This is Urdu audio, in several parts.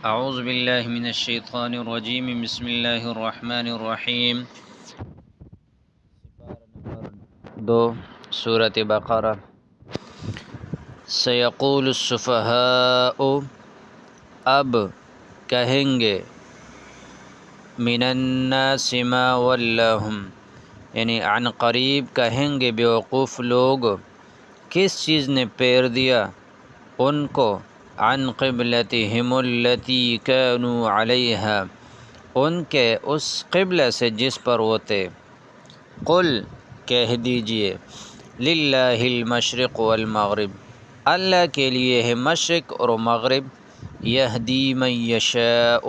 اعوذ باللہ من الشیطان الرجیم بسم اللہ الرحمن الرحیم نمبر 2 سورۃ بقرہ سیقول السفہاء اب کہیں گے من الناس ما ولاہم یعنی عن قریب کہیں گے بیوقوف لوگ کس چیز نے پیر دیا ان کو عن قبلتہم التی کانوا علیہا ان کے اس قبلہ سے جس پر وہ تھے قل کہہ دیجئے للہ المشرق والمغرب اللہ کے لیے ہے مشرق اور مغرب یہدی من یشاء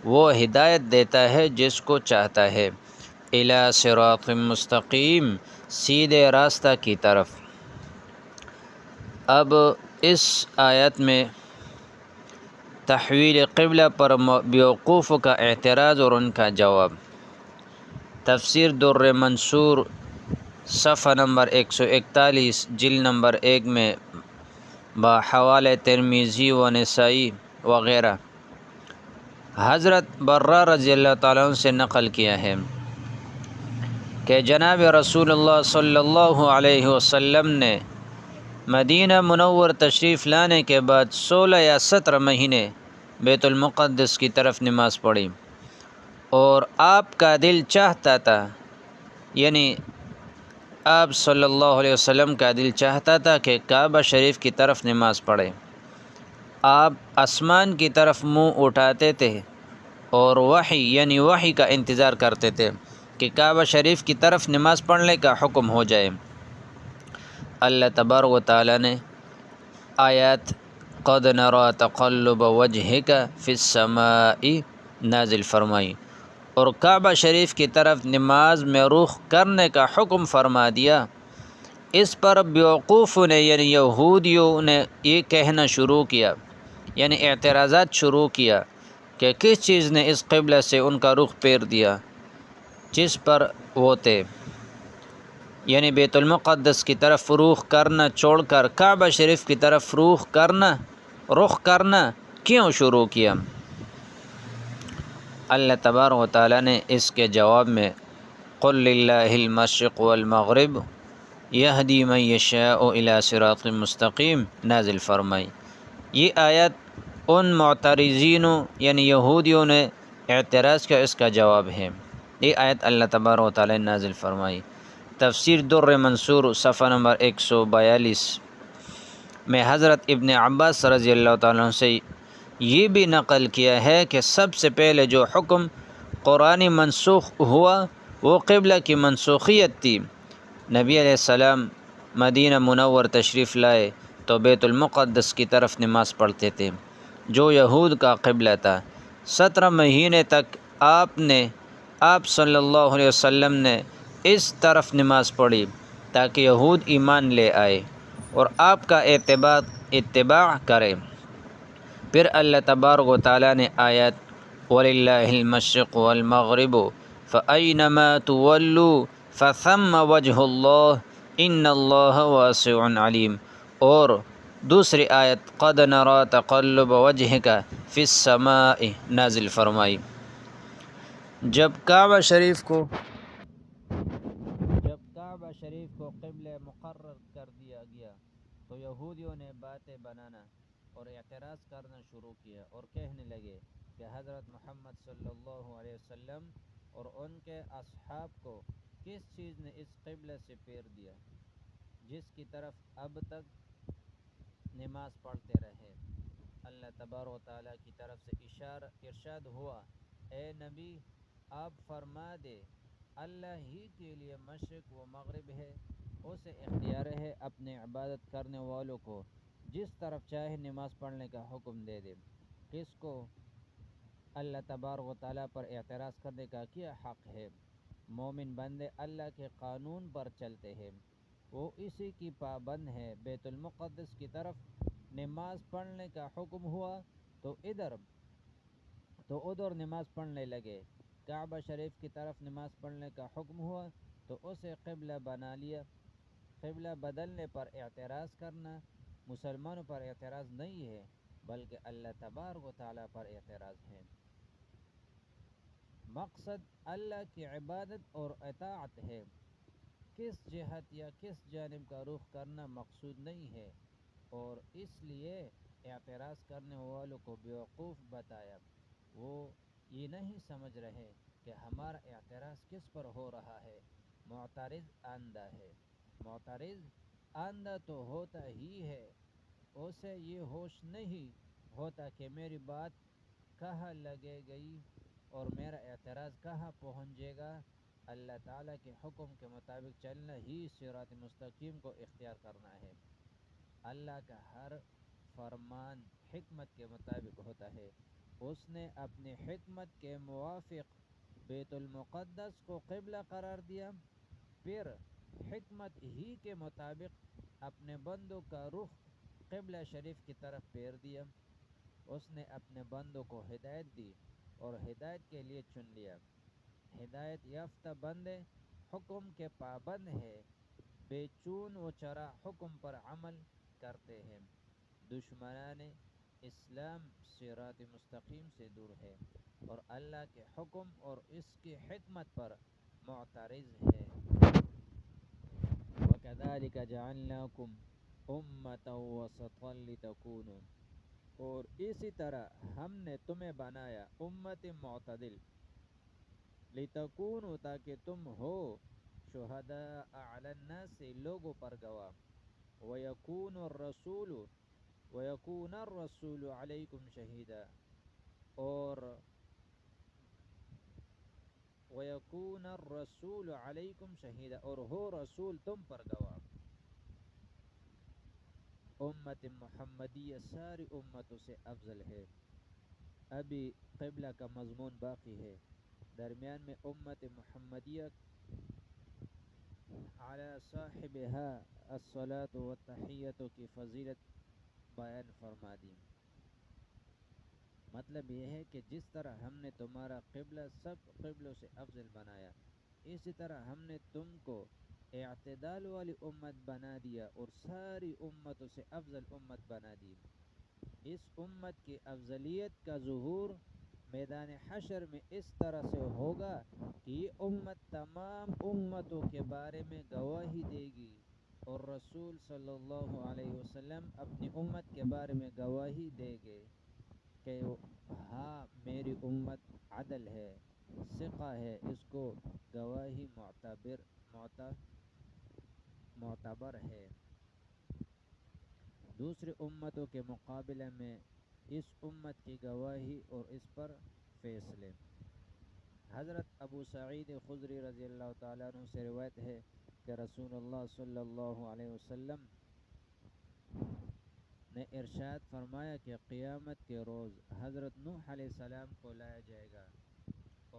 وہ ہدایت دیتا ہے جس کو چاہتا ہے الی صراط مستقیم سیدھے راستہ کی طرف۔ اب اس آیت میں تحویل قبلہ پر بیوقوف کا اعتراض اور ان کا جواب۔ تفسیر در منصور صفحہ نمبر 141 جلد نمبر 1 میں بحوالہ ترمذی و نسائی وغیرہ حضرت برہ رضی اللہ تعالیٰ عنہ سے نقل کیا ہے کہ جناب رسول اللہ صلی اللہ علیہ وسلم نے مدینہ منور تشریف لانے کے بعد 16 یا 17 مہینے بیت المقدس کی طرف نماز پڑھی، اور آپ کا دل چاہتا تھا، یعنی آپ صلی اللہ علیہ وسلم کا دل چاہتا تھا کہ کعبہ شریف کی طرف نماز پڑھے۔ آپ آسمان کی طرف منہ اٹھاتے تھے اور وحی کا انتظار کرتے تھے کہ کعبہ شریف کی طرف نماز پڑھنے کا حکم ہو جائے۔ اللہ تبارک و تعالی نے آیات قد نری تقلب وجہک فی السماء نازل فرمائی اور کعبہ شریف کی طرف نماز میں رخ کرنے کا حکم فرما دیا۔ اس پر بیوقوفوں نے یعنی یہودیوں نے یہ کہنا شروع کیا، یعنی اعتراضات شروع کیا کہ کس چیز نے اس قبلہ سے ان کا رخ پھیر دیا جس پر وہ تھے، یعنی بیت المقدس کی طرف رخ کرنا چھوڑ کر کعبہ شریف کی طرف رخ کرنا کیوں شروع کیا۔ اللہ تبارک و تعالیٰ نے اس کے جواب میں قل للہ المشرق والمغرب یہدی من یشاء الی صراط مستقیم نازل فرمائی۔ یہ آیت ان معترضینوں یعنی یہودیوں نے اعتراض کیا، اس کا جواب ہے۔ یہ آیت اللہ تبارک و تعالیٰ نے نازل فرمائی۔ تفسیر در منصور صفحہ نمبر 142 میں حضرت ابن عباس رضی اللہ تعالیٰ عنہ سے یہ بھی نقل کیا ہے کہ سب سے پہلے جو حکم قرآنی منسوخ ہوا وہ قبلہ کی منسوخیت تھی۔ نبی علیہ السلام مدینہ منور تشریف لائے تو بیت المقدس کی طرف نماز پڑھتے تھے جو یہود کا قبلہ تھا۔ 17 مہینے تک آپ صلی اللہ علیہ وسلم نے اس طرف نماز پڑھی تاکہ یہود ایمان لے آئے اور آپ کا اتباع کرے۔ پھر اللہ تبارک و تعالیٰ نے آیت وَلِلَّهِ الْمَشْرِقُ وَالْمَغْرِبُ فَأَيْنَمَا تُوَلُّوا فَثَمَّ وَجْهُ اللَّهِ إِنَّ اللَّهَ وَاسِعٌ عَلِيمٌ اور دوسری آیت قَدْ نَرَى تَقَلُّبَ وَجْهِكَ فِي السَّمَاءِ نازل فرمائی۔ جب کعبہ شریف کو قبلہ مقرر کر دیا گیا تو یہودیوں نے باتیں بنانا اور اعتراض کرنا شروع کیا اور کہنے لگے کہ حضرت محمد صلی اللہ علیہ وسلم اور ان کے اصحاب کو کس چیز نے اس قبلہ سے پھیر دیا جس کی طرف اب تک نماز پڑھتے رہے۔ اللہ تبارک و تعالیٰ کی طرف سے ارشاد ہوا، اے نبی آپ فرما دے اللہ ہی کے لیے مشرق و مغرب ہے، اسے اختیار ہے اپنے عبادت کرنے والوں کو جس طرف چاہے نماز پڑھنے کا حکم دے دے۔ کس کو اللہ تبارک و تعالیٰ پر اعتراض کرنے کا کیا حق ہے؟ مومن بندے اللہ کے قانون پر چلتے ہیں، وہ اسی کی پابند ہے۔ بیت المقدس کی طرف نماز پڑھنے کا حکم ہوا تو ادھر نماز پڑھنے لگے، کعبہ شریف کی طرف نماز پڑھنے کا حکم ہوا تو اسے قبلہ بنا لیا۔ قبلہ بدلنے پر اعتراض کرنا مسلمانوں پر اعتراض نہیں ہے، بلکہ اللہ تبارک و تعالیٰ پر اعتراض ہے۔ مقصد اللہ کی عبادت اور اطاعت ہے، کس جہت یا کس جانب کا رخ کرنا مقصود نہیں ہے، اور اس لیے اعتراض کرنے والوں کو بیوقوف بتایا۔ وہ یہ نہیں سمجھ رہے کہ ہمارا اعتراض کس پر ہو رہا ہے۔ معترض اندھا ہے، معترض اندھا تو ہوتا ہی ہے، اسے یہ ہوش نہیں ہوتا کہ میری بات کہاں لگے گئی اور میرا اعتراض کہاں پہنچے گا۔ اللہ تعالیٰ کے حکم کے مطابق چلنا ہی صراط مستقیم کو اختیار کرنا ہے۔ اللہ کا ہر فرمان حکمت کے مطابق ہوتا ہے۔ اس نے اپنی حکمت کے موافق بیت المقدس کو قبلہ قرار دیا، پھر حکمت ہی کے مطابق اپنے بندوں کا رخ قبلہ شریف کی طرف پھیر دیا۔ اس نے اپنے بندوں کو ہدایت دی اور ہدایت کے لیے چن لیا۔ ہدایت یافتہ بندے حکم کے پابند ہے، بے چون و چرا حکم پر عمل کرتے ہیں۔ دشمنان اسلام صراط مستقیم سے دور ہے اور اللہ کے حکم اور اس کی حکمت پر معترض ہے۔ وَكَذَلِكَ جَعَلْنَاكُمْ أُمَّةً وَسَطًا لِتَكُونُوا، اور اسی طرح ہم نے تمہیں بنایا امت معتدل، لِتَكُونُوا تاکہ تم ہو، شہداء علی الناس لوگوں پر گواہ، وَيَكُونَ الرَّسُولُ عَلَيْكُمْ شَهِيدًا، اور وَيَكُونَ الرَّسُولُ عَلَيْكُمْ شَهِيدًا، اور ہو رسول تم پر گواہ۔ امت محمدیہ ساری امتوں سے افضل ہے۔ ابھی قبلہ کا مضمون باقی ہے، درمیان میں امت محمدیہ علی صاحبها الصلاۃ والتحیۃ کی فضیلت بیان فرما دی۔ مطلب یہ ہے کہ جس طرح ہم نے تمہارا قبلہ سب قبلوں سے افضل بنایا، اسی طرح ہم نے تم کو اعتدال والی امت بنا دیا اور ساری امتوں سے افضل امت بنا دی۔ اس امت کی افضلیت کا ظہور میدان حشر میں اس طرح سے ہوگا کہ یہ امت تمام امتوں کے بارے میں گواہی دے گی، اور رسول صلی اللہ علیہ وسلم اپنی امت کے بارے میں گواہی دے گے کہ ہاں میری امت عدل ہے، ثقہ ہے، اس کو گواہی معتبر ہے۔ دوسری امتوں کے مقابلے میں اس امت کی گواہی اور اس پر فیصلے۔ حضرت ابو سعید خدری رضی اللہ تعالیٰ عنہ سے روایت ہے کہ رسول اللہ صلی اللہ علیہ وسلم نے ارشاد فرمایا کہ قیامت کے روز حضرت نوح علیہ السلام کو لایا جائے گا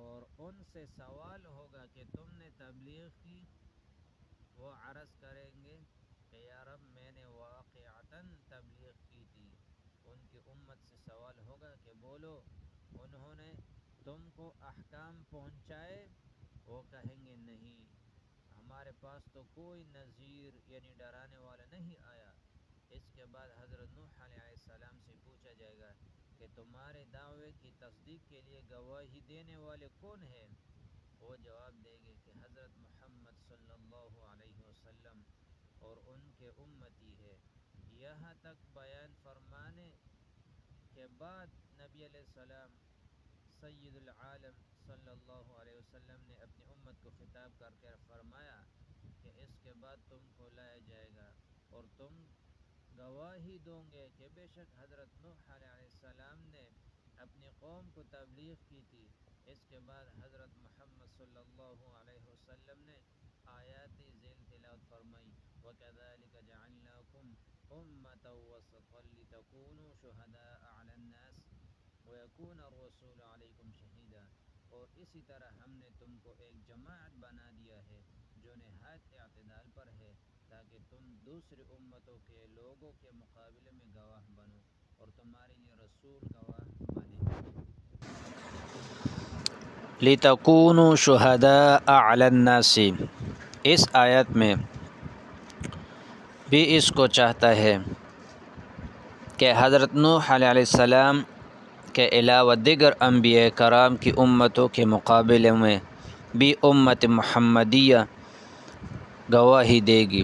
اور ان سے سوال ہوگا کہ تم نے تبلیغ کی؟ وہ عرض کریں گے کہ یا رب میں نے واقعتاً تبلیغ کی تھی۔ ان کی امت سے سوال ہوگا کہ بولو، انہوں نے تم کو احکام پہنچائے؟ وہ کہیں گے نہیں، ہمارے پاس تو کوئی نذیر یعنی ڈرانے والا نہیں آیا۔ اس کے بعد حضرت نوح علیہ السلام سے پوچھا جائے گا کہ تمہارے دعوے کی تصدیق کے لیے گواہی دینے والے کون ہیں؟ وہ جواب دیں گے کہ حضرت محمد صلی اللہ علیہ وسلم اور ان کے امتی ہے۔ یہاں تک بیان فرمانے کے بعد نبی علیہ السلام سید العالم صلی اللہ علیہ وسلم نے اپنی امت کو خطاب کر کے فرمایا کہ اس کے بعد تم کو لایا جائے گا اور تم گواہی دوں گے کہ بے شک حضرت نوح علیہ السلام نے اپنی قوم کو تبلیغ کی تھی۔ اس کے بعد حضرت محمد صلی اللہ علیہ وسلم نے آیات ذیل تلاوت فرمائی، وَكَذَلِكَ جَعَلْنَاكُمْ أُمَّةً وَسَطًا لِتَكُونُوا شُهَدَاءَ عَلَى النَّاسِ وَيَكُونَ الرَّسُولُ عَلَيْكُمْ شَهِيدًا، اور اسی طرح ہم نے تم کو ایک جماعت بنا دیا ہے جو نہایت اعتدال پر ہے، تاکہ تم دوسری امتوں کے لوگوں کے مقابلے میں گواہ بنو اور تمہارے لیے رسول گواہ بنے۔ لِتَكُونُوا شُهَدَاءَ عَلَى النَّاسِ، اس آیت میں بھی اس کو چاہتا ہے کہ حضرت نوح علیہ السلام کے علاوہ دیگر انبیاء کرام کی امتوں کے مقابلے میں بھی امت محمدیہ گواہی دے گی۔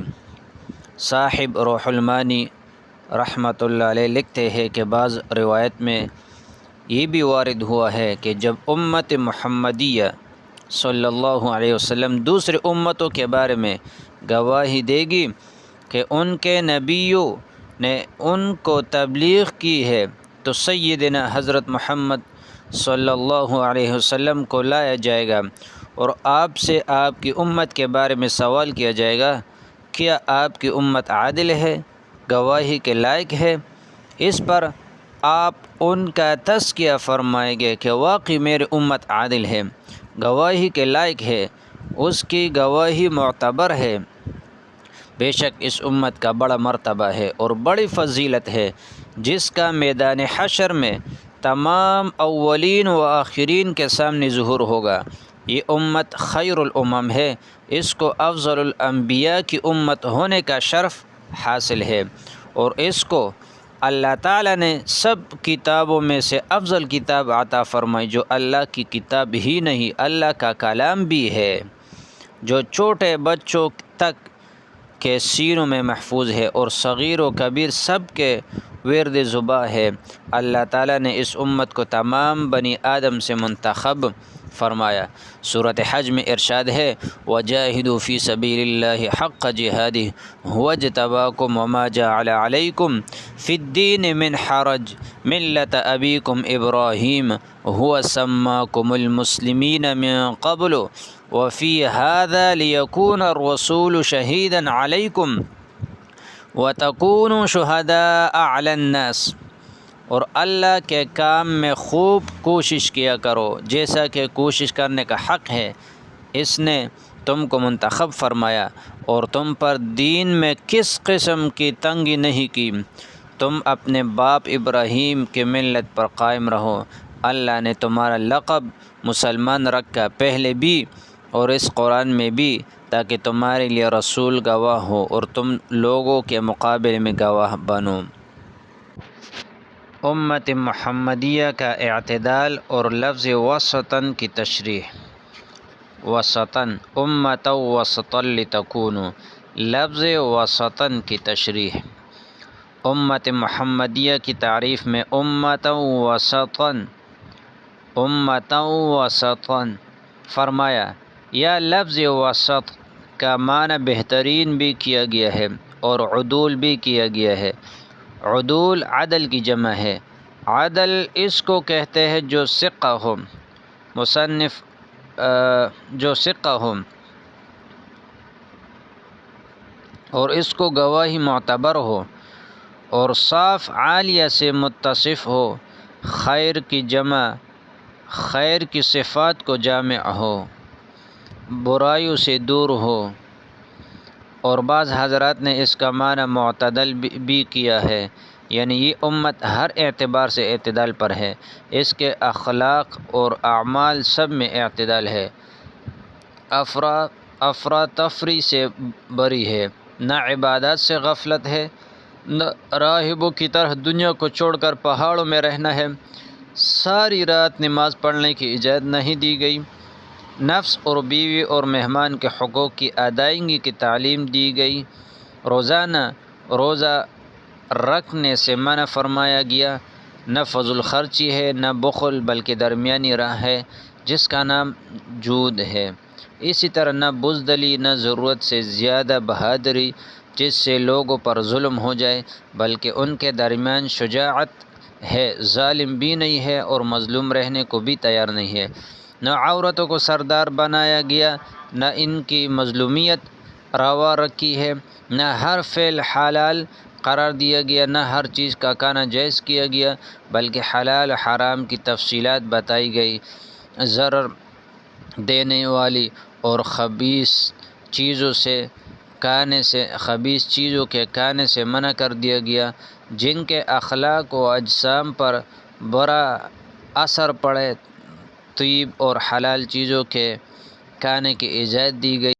صاحب روح المانی رحمۃ اللہ علیہ لکھتے ہیں کہ بعض روایت میں یہ بھی وارد ہوا ہے کہ جب امت محمدیہ صلی اللہ علیہ وسلم دوسری امتوں کے بارے میں گواہی دے گی کہ ان کے نبیوں نے ان کو تبلیغ کی ہے، تو سیدنا حضرت محمد صلی اللہ علیہ وسلم کو لایا جائے گا اور آپ سے آپ کی امت کے بارے میں سوال کیا جائے گا، کیا آپ کی امت عادل ہے، گواہی کے لائق ہے؟ اس پر آپ ان کا تزکیہ فرمائیں گے کہ واقعی میری امت عادل ہے، گواہی کے لائق ہے، اس کی گواہی معتبر ہے۔ بے شک اس امت کا بڑا مرتبہ ہے اور بڑی فضیلت ہے، جس کا میدان حشر میں تمام اولین و آخرین کے سامنے ظہور ہوگا۔ یہ امت خیر الامم ہے، اس کو افضل الانبیاء کی امت ہونے کا شرف حاصل ہے، اور اس کو اللہ تعالیٰ نے سب کتابوں میں سے افضل کتاب عطا فرمائی، جو اللہ کی کتاب ہی نہیں اللہ کا کلام بھی ہے، جو چھوٹے بچوں تک کے سینوں میں محفوظ ہے اور صغیر و کبیر سب کے ورد زباں ہے۔ اللہ تعالیٰ نے اس امت کو تمام بنی آدم سے منتخب فرمایا۔ سورۃ حج میں ارشاد ہے، وَجَاهِدُوا فِي سَبِيلِ اللَّهِ حَقَّ جِهَادِهِ هُوَ اجْتَبَاكُمْ وَمَا جَعَلَ عَلَيْكُمْ فِي الدِّينِ مِنْ حَرَجٍ مِلَّةَ أَبِيكُمْ إِبْرَاهِيمَ هُوَ سَمَّاكُمُ الْمُسْلِمِينَ مِنْ قَبْلُ وَفِي هَذَا لِيَكُونَ الرَّسُولُ شَهِيدًا عَلَيْكُمْ وَتَكُونُوا شُهَدَاءَ عَلَى النَّاسِ، اور اللہ کے کام میں خوب کوشش کیا کرو جیسا کہ کوشش کرنے کا حق ہے۔ اس نے تم کو منتخب فرمایا اور تم پر دین میں کس قسم کی تنگی نہیں کی، تم اپنے باپ ابراہیم کے ملت پر قائم رہو۔ اللہ نے تمہارا لقب مسلمان رکھا پہلے بھی اور اس قرآن میں بھی، تاکہ تمہارے لیے رسول گواہ ہو اور تم لوگوں کے مقابلے میں گواہ بنو۔ امت محمدیہ کا اعتدال اور لفظ وسطاً کی تشریح۔ وسطاً امتا وسطا لتکونوا، لفظ وسطاً کی تشریح۔ امت محمدیہ کی تعریف میں امتا وسطاً فرمایا، یا لفظ وسط کا معنی بہترین بھی کیا گیا ہے اور عدول بھی کیا گیا ہے۔ عدول عدل کی جمع ہے۔ عدل اس کو کہتے ہیں جو ثقہ ہو، جو ثقہ ہو اور اس کو گواہی معتبر ہو اور صاف عالیہ سے متصف ہو، خیر کی جمع، خیر کی صفات کو جامع ہو، برائیوں سے دور ہو، اور بعض حضرات نے اس کا معنی معتدل بھی کیا ہے، یعنی یہ امت ہر اعتبار سے اعتدال پر ہے، اس کے اخلاق اور اعمال سب میں اعتدال ہے، افراتفری سے بری ہے، نہ عبادات سے غفلت ہے، نہ راہبوں کی طرح دنیا کو چھوڑ کر پہاڑوں میں رہنا ہے، ساری رات نماز پڑھنے کی اجازت نہیں دی گئی، نفس اور بیوی اور مہمان کے حقوق کی ادائیگی کی تعلیم دی گئی، روزانہ روزہ رکھنے سے منع فرمایا گیا، نہ فضول خرچی ہے نہ بخل، بلکہ درمیانی راہ ہے جس کا نام جود ہے، اسی طرح نہ بزدلی نہ ضرورت سے زیادہ بہادری جس سے لوگوں پر ظلم ہو جائے، بلکہ ان کے درمیان شجاعت ہے، ظالم بھی نہیں ہے اور مظلوم رہنے کو بھی تیار نہیں ہے، نہ عورتوں کو سردار بنایا گیا، نہ ان کی مظلومیت روا رکھی ہے، نہ ہر فعل حلال قرار دیا گیا، نہ ہر چیز کا کھانا جائز کیا گیا، بلکہ حلال حرام کی تفصیلات بتائی گئی، ضرر دینے والی اور خبیث چیزوں کے کھانے سے منع کر دیا گیا، جن کے اخلاق و اجسام پر برا اثر پڑے، طیب اور حلال چیزوں کے کھانے کی اجازت دی گئی۔